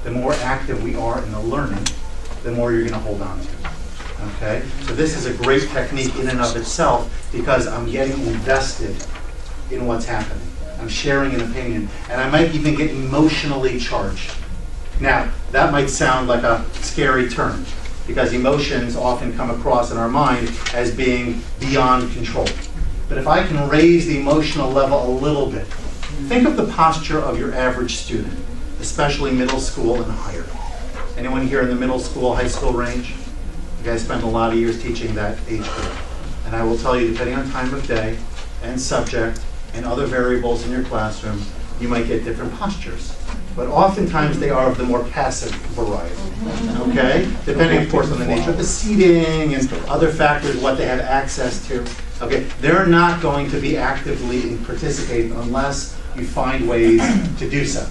the more active we are in the learning, the more you're going to hold on to. Okay? So this is a great technique in and of itself because I'm getting invested in what's happening. I'm sharing an opinion, and I might even get emotionally charged. Now, that might sound like a scary term because emotions often come across in our mind as being beyond control. But if I can raise the emotional level a little bit, think of the posture of your average student, especially middle school and higher. Anyone here in the middle school, high school range? You guys spend a lot of years teaching that age group. And I will tell you, depending on time of day and subject and other variables in your classroom, you might get different postures. But oftentimes they are of the more passive variety, okay? Depending, of course, on the nature of the seating and other factors, what they have access to. Okay, they're not going to be actively participating unless you find ways to do so.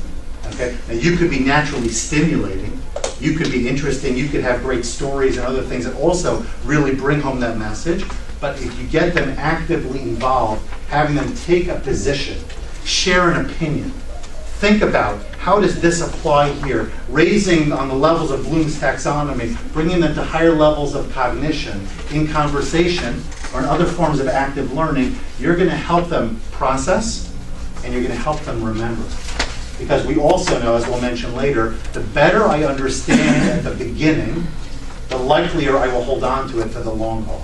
Okay, now you could be naturally stimulating, you could be interesting, you could have great stories and other things that also really bring home that message. But if you get them actively involved, having them take a position, share an opinion, think about how does this apply here, raising on the levels of Bloom's taxonomy, bringing them to higher levels of cognition in conversation or in other forms of active learning, you're going to help them process and you're going to help them remember. Because we also know, as we'll mention later, the better I understand at the beginning, the likelier I will hold on to it for the long haul.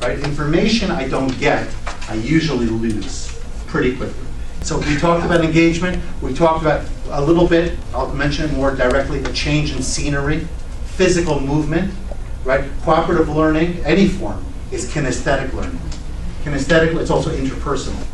Right? Information I don't get, I usually lose pretty quickly. So we talked about engagement. We talked about a little bit, I'll mention it more directly, the change in scenery, physical movement, right? Cooperative learning, any form, is kinesthetic learning. Kinesthetic, it's also interpersonal.